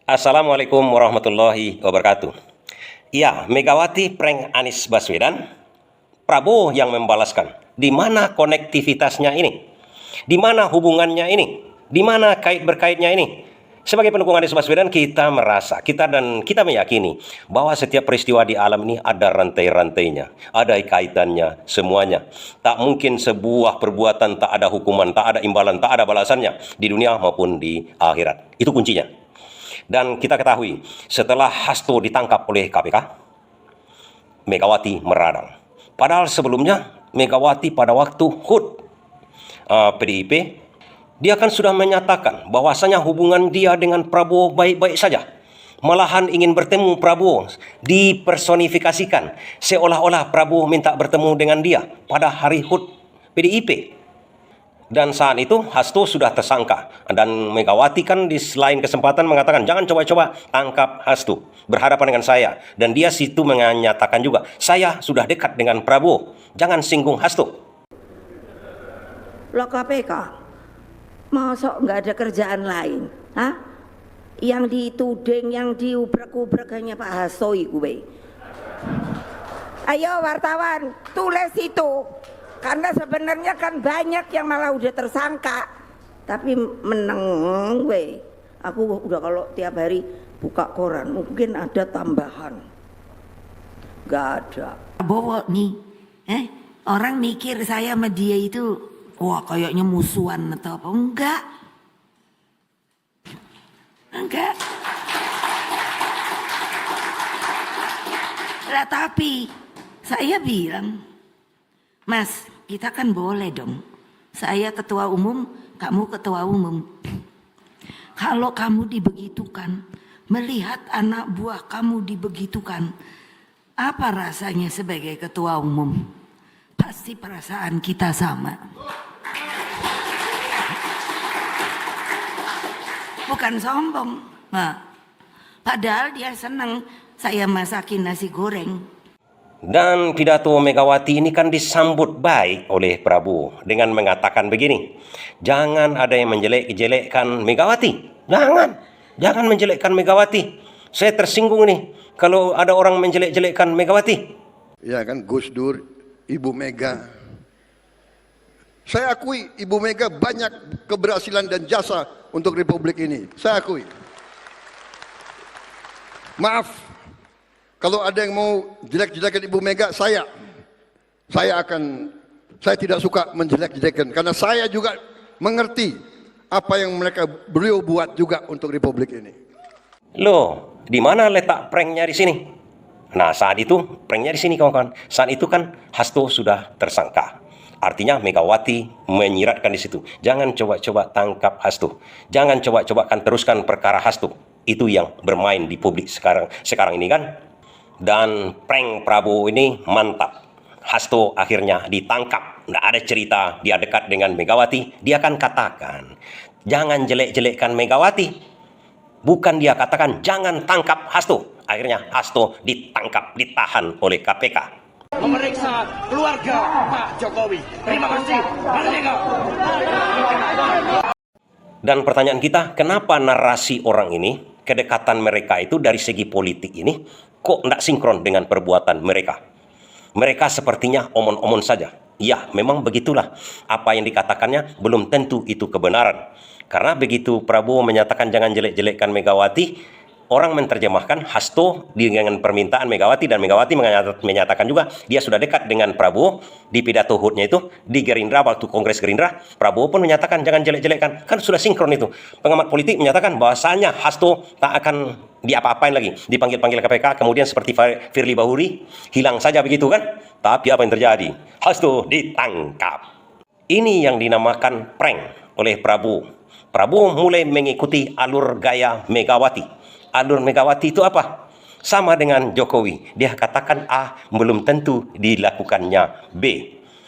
Assalamualaikum warahmatullahi wabarakatuh. Ya, Megawati prank Anies Baswedan, Prabowo yang membalaskan. Di mana konektivitasnya ini? Di mana hubungannya ini? Di mana kait-berkaitnya ini? Sebagai pendukung Anies Baswedan, kita meyakini bahwa setiap peristiwa di alam ini ada rantai-rantainya, ada kaitannya semuanya. Tak mungkin sebuah perbuatan tak ada hukuman, tak ada imbalan, tak ada balasannya di dunia maupun di akhirat. Itu kuncinya. Dan kita ketahui, setelah Hasto ditangkap oleh KPK, Megawati meradang. Padahal sebelumnya, Megawati pada waktu HUT PDIP, dia kan sudah menyatakan bahwasanya hubungan dia dengan Prabowo baik-baik saja. Malahan ingin bertemu Prabowo, dipersonifikasikan seolah-olah Prabowo minta bertemu dengan dia pada hari HUT PDIP. Dan saat itu Hasto sudah tersangka. Dan Megawati kan di selain kesempatan mengatakan, jangan coba-coba tangkap Hasto, berhadapan dengan saya. Dan dia situ menyatakan juga, saya sudah dekat dengan Prabowo, jangan singgung Hasto. Lo KPK, masuk nggak ada kerjaan lain? Hah? Yang dituding, yang diubrek-ubrek hanya Pak Hasto gue. Ayo wartawan, tulis itu. Karena sebenarnya kan banyak yang malah udah tersangka, tapi meneng gue. Aku udah kalau tiap hari buka koran, mungkin ada tambahan. Gak ada. Prabowo nih, orang mikir saya sama dia itu, wah kayaknya musuhan atau apa? Enggak. Lah tapi saya bilang, Mas, kita kan boleh dong. Saya ketua umum, kamu ketua umum. Kalau kamu dibegitukan, melihat anak buah kamu dibegitukan, apa rasanya sebagai ketua umum? Pasti perasaan kita sama. Bukan sombong. Nah, padahal dia senang saya masakin nasi goreng. Dan pidato Megawati ini kan disambut baik oleh Prabowo dengan mengatakan begini, jangan ada yang menjelek-jelekkan Megawati. Jangan menjelekkan Megawati. Saya tersinggung nih kalau ada orang menjelek-jelekkan Megawati. Ya kan, Gus Dur, Ibu Mega. Saya akui Ibu Mega banyak keberhasilan dan jasa untuk Republik ini. Saya akui. Maaf, kalau ada yang mau jelek-jelekan Ibu Mega, saya tidak suka menjelek-jelekan, karena saya juga mengerti apa yang beliau buat juga untuk Republik ini. Loh, di mana letak pranknya di sini? Nah, saat itu pranknya di sini kawan-kawan. Saat itu kan Hasto sudah tersangka. Artinya Megawati menyiratkan di situ. Jangan coba-coba tangkap Hasto. Jangan coba-coba teruskan perkara Hasto. Itu yang bermain di publik sekarang ini kan. Dan prank Prabowo ini mantap. Hasto akhirnya ditangkap. Tidak ada cerita dia dekat dengan Megawati. Dia akan katakan, jangan jelek-jelekkan Megawati. Bukan dia katakan, jangan tangkap Hasto. Akhirnya Hasto ditangkap, ditahan oleh KPK. Memeriksa keluarga Pak Jokowi. Terima kasih. Dan pertanyaan kita, kenapa narasi orang ini, kedekatan mereka itu dari segi politik ini, kok tidak sinkron dengan perbuatan mereka? Mereka sepertinya omon-omon saja. Ya, memang begitulah. Apa yang dikatakannya belum tentu itu kebenaran. Karena begitu Prabowo menyatakan jangan jelek-jelekkan Megawati, orang menerjemahkan Hasto dengan permintaan Megawati, dan Megawati menyatakan juga dia sudah dekat dengan Prabowo di pidato HUT-nya itu di Gerindra waktu Kongres Gerindra. Prabowo pun menyatakan jangan jelek-jelekkan, kan sudah sinkron itu. Pengamat politik menyatakan bahwasanya Hasto tak akan diapa-apain lagi, dipanggil-panggil KPK, kemudian seperti Firly Bahuri hilang saja begitu kan. Tapi apa yang terjadi? Hasto ditangkap. Ini yang dinamakan prank oleh Prabowo. Prabowo mulai mengikuti alur gaya Megawati. Alur Megawati itu apa? Sama dengan Jokowi. Dia katakan A, belum tentu dilakukannya B.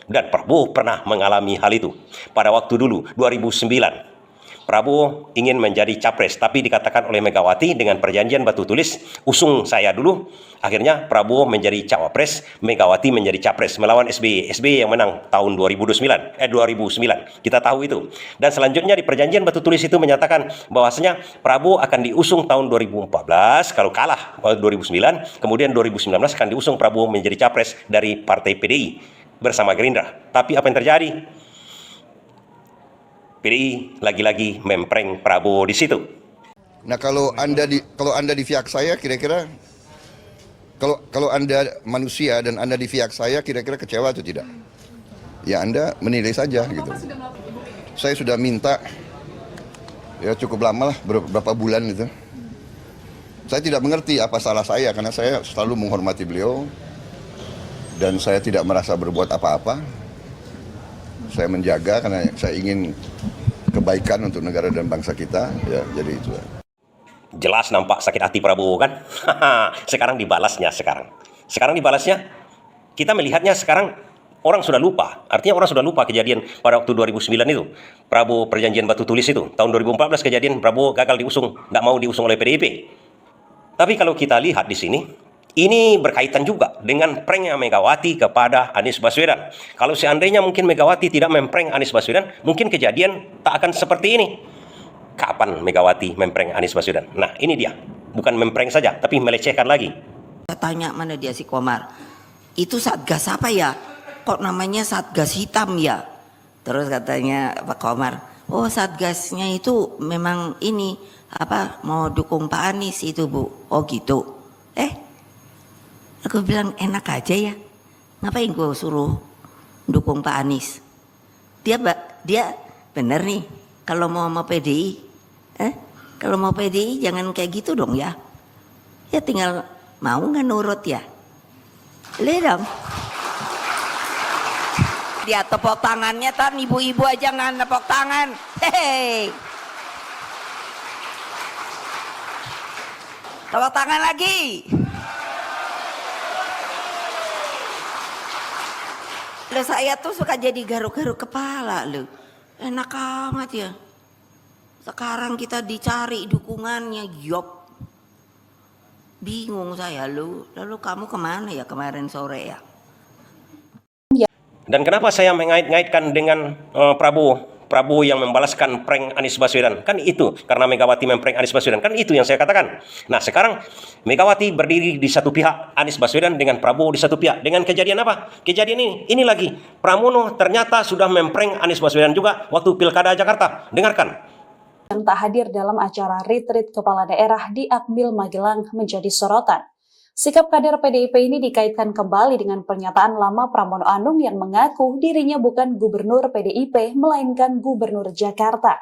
Dan Prabowo pernah mengalami hal itu. Pada waktu dulu, 2009. Prabowo ingin menjadi capres, tapi dikatakan oleh Megawati dengan perjanjian batu tulis, usung saya dulu. Akhirnya Prabowo menjadi cawapres, Megawati menjadi capres melawan SBY. SBY yang menang tahun 2009. Kita tahu itu. Dan selanjutnya di perjanjian batu tulis itu menyatakan bahwasanya Prabowo akan diusung tahun 2014 kalau kalah 2009, kemudian 2019 akan diusung Prabowo menjadi capres dari Partai PDI bersama Gerindra. Tapi apa yang terjadi? PDI lagi-lagi mempreng Prabowo di situ. Nah, kalau anda di pihak saya, kira-kira kalau anda manusia dan anda di pihak saya, kira-kira kecewa atau tidak? Ya anda menilai saja gitu. Saya sudah minta, ya cukup lama lah, beberapa bulan itu. Saya tidak mengerti apa salah saya, karena saya selalu menghormati beliau dan saya tidak merasa berbuat apa-apa. Saya menjaga karena saya ingin kebaikan untuk negara dan bangsa kita, ya jadi itu. Jelas nampak sakit hati Prabowo kan? Sekarang dibalasnya Sekarang dibalasnya, kita melihatnya sekarang orang sudah lupa. Artinya orang sudah lupa kejadian pada waktu 2009 itu. Prabowo perjanjian batu tulis itu. Tahun 2014 kejadian Prabowo gagal diusung, nggak mau diusung oleh PDIP. Tapi kalau kita lihat di sini, ini berkaitan juga dengan pranknya Megawati kepada Anies Baswedan. Kalau seandainya mungkin Megawati tidak memprank Anies Baswedan, mungkin kejadian tak akan seperti ini. Kapan Megawati memprank Anies Baswedan? Nah, ini dia. Bukan memprank saja, tapi melecehkan lagi. Saya tanya mana dia si Komar. Itu Satgas apa ya? Kok namanya Satgas Hitam ya? Terus katanya Pak Komar, oh Satgasnya itu memang ini mau dukung Pak Anies itu Bu. Oh gitu. Aku bilang enak aja ya. Ngapain gue suruh dukung Pak Anies? Dia bener nih. Kalau mau PDI, kalau mau PDI jangan kayak gitu dong ya. Ya tinggal mau nggak nurut ya. Lihat dong. Dia tepuk tangannya tan, ibu-ibu aja nggak tepuk tangan. Hei. Tepuk tangan lagi. Loh, saya tuh suka jadi garuk-garuk kepala loh. Enak amat ya. Sekarang kita dicari dukungannya, yop. Bingung saya lu. Lalu kamu kemana ya kemarin sore ya? Dan kenapa saya mengait-ngaitkan dengan Prabowo yang membalaskan prank Anies Baswedan? Kan itu, karena Megawati memprank Anies Baswedan. Kan itu yang saya katakan. Nah, sekarang Megawati berdiri di satu pihak, Anies Baswedan dengan Prabowo di satu pihak. Dengan kejadian apa? Kejadian ini lagi. Pramono ternyata sudah memprank Anies Baswedan juga waktu Pilkada Jakarta. Dengarkan. Yang tak hadir dalam acara retreat kepala daerah di Akmil Magelang menjadi sorotan. Sikap kader PDIP ini dikaitkan kembali dengan pernyataan lama Pramono Anung yang mengaku dirinya bukan gubernur PDIP, melainkan gubernur Jakarta.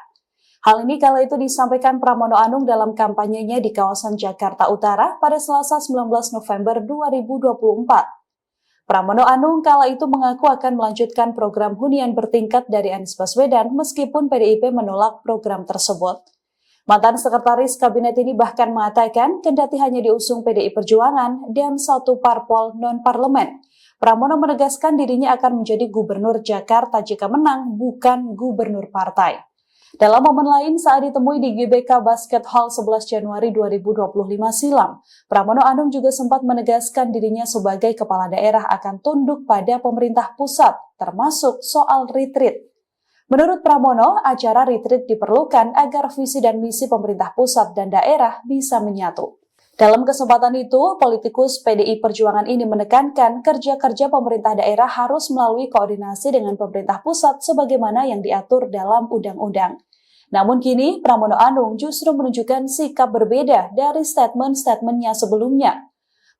Hal ini kala itu disampaikan Pramono Anung dalam kampanyenya di kawasan Jakarta Utara pada Selasa 19 November 2024. Pramono Anung kala itu mengaku akan melanjutkan program hunian bertingkat dari Anies Baswedan meskipun PDIP menolak program tersebut. Mantan sekretaris kabinet ini bahkan mengatakan kendati hanya diusung PDI Perjuangan dan satu parpol non-parlemen, Pramono menegaskan dirinya akan menjadi gubernur Jakarta jika menang, bukan gubernur partai. Dalam momen lain saat ditemui di GBK Basket Hall 11 Januari 2025 silam, Pramono Anung juga sempat menegaskan dirinya sebagai kepala daerah akan tunduk pada pemerintah pusat, termasuk soal retreat. Menurut Pramono, acara retreat diperlukan agar visi dan misi pemerintah pusat dan daerah bisa menyatu. Dalam kesempatan itu, politikus PDI Perjuangan ini menekankan kerja-kerja pemerintah daerah harus melalui koordinasi dengan pemerintah pusat sebagaimana yang diatur dalam undang-undang. Namun kini, Pramono Anung justru menunjukkan sikap berbeda dari statement-statementnya sebelumnya.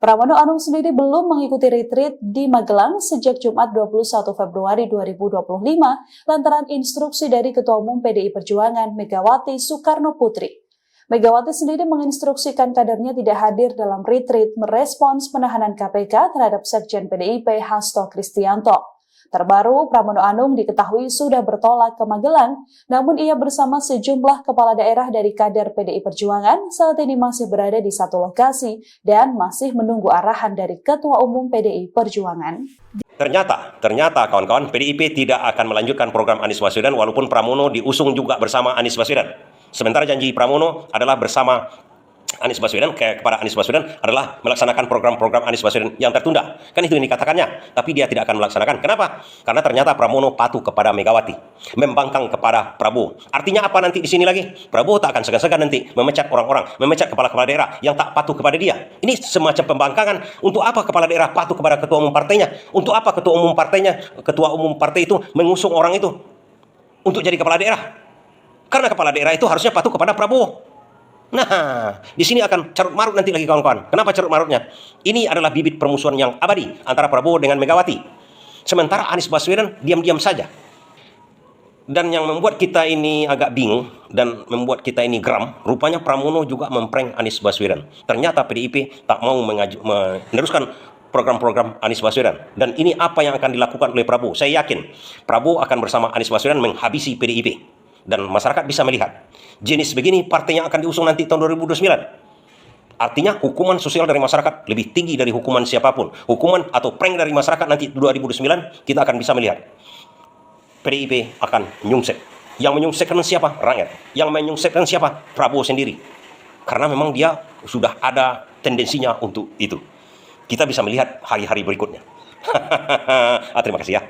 Pramono Anung sendiri belum mengikuti retreat di Magelang sejak Jumat 21 Februari 2025 lantaran instruksi dari Ketua Umum PDI Perjuangan Megawati Soekarno Putri. Megawati sendiri menginstruksikan kadernya tidak hadir dalam retreat merespons penahanan KPK terhadap Sekjen PDIP Hasto Kristianto. Terbaru, Pramono Anung diketahui sudah bertolak ke Magelang, namun ia bersama sejumlah kepala daerah dari kader PDI Perjuangan saat ini masih berada di satu lokasi dan masih menunggu arahan dari Ketua Umum PDI Perjuangan. Ternyata kawan-kawan, PDIP tidak akan melanjutkan program Anies Baswedan walaupun Pramono diusung juga bersama Anies Baswedan. Sementara janji Pramono adalah bersama Anies Baswedan, kepada Anies Baswedan adalah melaksanakan program-program Anies Baswedan yang tertunda. Kan itu yang dikatakannya, tapi dia tidak akan melaksanakan. Kenapa? Karena ternyata Pramono patuh kepada Megawati, membangkang kepada Prabowo. Artinya apa nanti di sini lagi? Prabowo tak akan segan-segan nanti memecat orang-orang, memecat kepala-kepala daerah yang tak patuh kepada dia. Ini semacam pembangkangan. Untuk apa kepala daerah patuh kepada ketua umum partainya? Untuk apa ketua umum partai itu mengusung orang itu untuk jadi kepala daerah? Karena kepala daerah itu harusnya patuh kepada Prabowo. Nah, di sini akan carut marut nanti lagi kawan-kawan. Kenapa carut marutnya? Ini adalah bibit permusuhan yang abadi antara Prabowo dengan Megawati. Sementara Anies Baswedan diam-diam saja. Dan yang membuat kita ini agak bingung dan membuat kita ini geram, rupanya Pramono juga memprank Anies Baswedan. Ternyata PDIP tak mau meneruskan program-program Anies Baswedan. Dan ini apa yang akan dilakukan oleh Prabowo. Saya yakin Prabowo akan bersama Anies Baswedan menghabisi PDIP. Dan masyarakat bisa melihat jenis begini partai yang akan diusung nanti tahun 2029. Artinya hukuman sosial dari masyarakat lebih tinggi dari hukuman siapapun. Hukuman atau prank dari masyarakat nanti 2029 kita akan bisa melihat PDIP akan menyungsep. Yang menyungsepkan siapa? Rakyat. Yang menyungsepkan siapa? Prabowo sendiri. Karena memang dia sudah ada tendensinya untuk itu. Kita bisa melihat hari-hari berikutnya. Terima kasih ya.